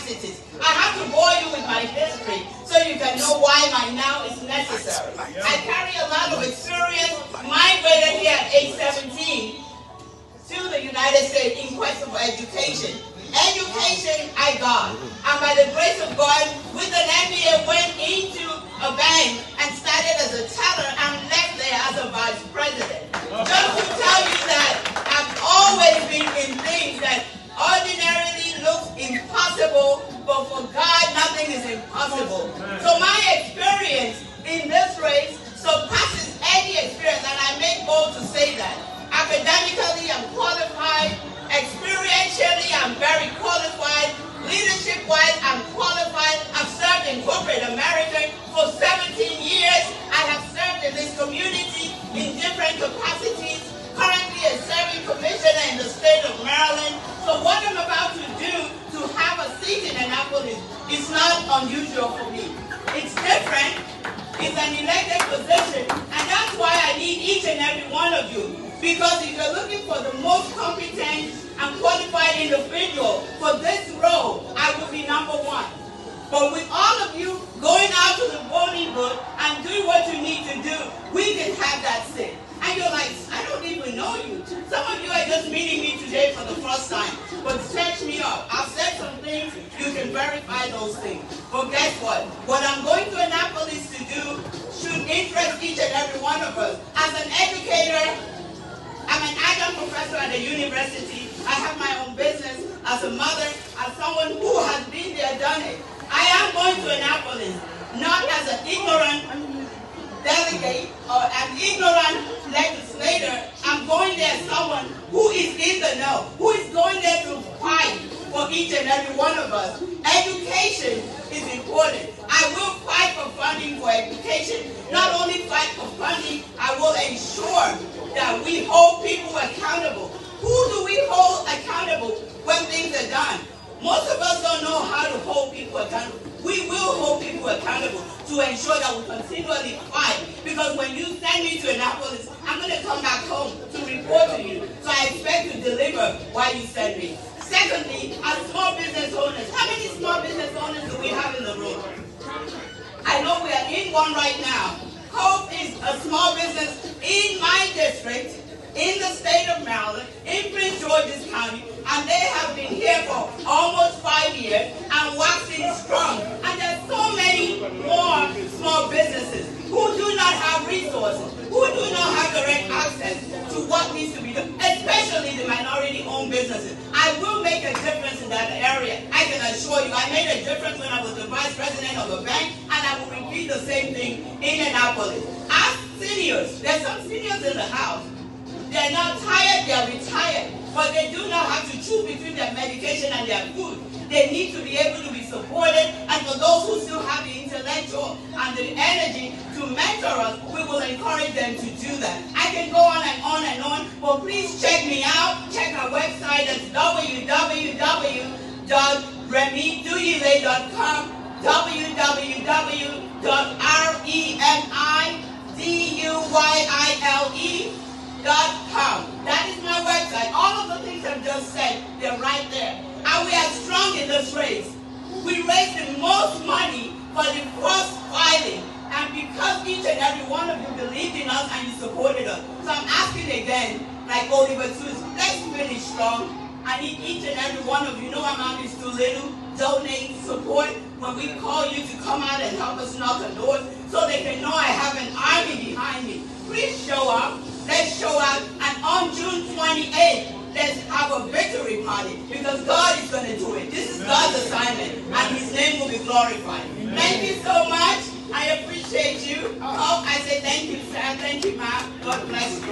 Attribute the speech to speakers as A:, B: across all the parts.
A: capacities. I have to bore you with my history so you can know why my now is necessary. I carry a lot of experience, migrated here at age 17 to the United States in quest of education. Education I got, and by the grace of God, with an MBA, went into a bank and started as a teller and left there as a vice president. Just to tell you that I've always been in things that ordinarily look impossible, but for God, nothing is impossible. So my experience in this race surpasses any experience, and I make bold to say that. Academically, I'm qualified. Experientially, I'm very qualified. Leadership-wise, I'm qualified. I've served in corporate America for 17 years. I have served in this community in different capacities. Currently a serving commissioner in the state of Maryland. So what I'm about to do to have a seat in Annapolis is not unusual for me. It's different. It's an elected position. And that's why I need each and every one of you. Because if you're looking for the most competent and qualified individual for this role, I will be number one. But with all of you going out to the voting booth and doing what you need to do, we can have that seat. And you're like, I don't even know you. Some of you are just meeting me today for the first time. But search me up. I've said some things, you can verify those things. But guess what? What I'm going to Annapolis to do should interest each and every one of us. As an educator, I'm an adjunct professor at a university. I have my own business as a mother, as someone who has been there, done it. I am going to Annapolis, not as an ignorant delegate or an ignorant legislator. I'm going there as someone who is in the know, who is going there to fight for each and every one of us. Education is important. I will fight for funding for education. Not only fight for funding, I will ensure that we hold people accountable. Who do we hold accountable when things are done? Most of us don't know how to hold people accountable. We will hold people accountable to ensure that we continually fight. Because when you send me to Annapolis, I'm going to come back home to report to you. So I expect to deliver while you send me. Secondly, as small business owners, how many small business owners do we have in the room? I know we are in one right now. KOF is a small business in my district, in the state of Maryland, in Prince George's County, and they have been here for almost 5 years and waxing strong. And there's so many more small businesses who do not have resources, who do not have direct access to what needs to be done, especially the minority-owned businesses. I will make a difference in that area. I can assure you, I made a difference when I was the vice president of a bank, and I will repeat the same thing in Annapolis. As seniors, there's some seniors in the house. They're not tired, they're retired, but they do not have to choose between their medication and their food. They need to be able to be supported, and for those who still have the intellectual and the energy to mentor us, we will encourage them to do that. I can go on and on and on, but please check me out. Check our website at www.remiduyile.com, www.remiduyile.com. That is my website. All of the things I've just said, they're right there. And we are strong in this race. We raised the most money for the first filing. And because each and every one of you believed in us and you supported us. So I'm asking again, like Oliver Suits, let's finish strong. I need each and every one of you. No amount is too little. Donate, support. When we call you to come out and help us knock on doors so they can know I have an army behind me. Please show up. Let's show up. And on June 28th, let's have a victory party because God is going to do it. This is God's assignment and His name will be glorified. Thank you so much. I appreciate you. Oh, I say thank you, sir. Thank you, ma'am. God bless you.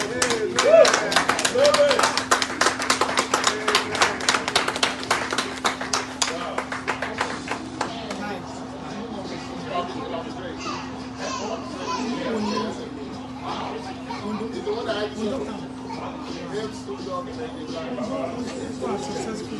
B: Successful.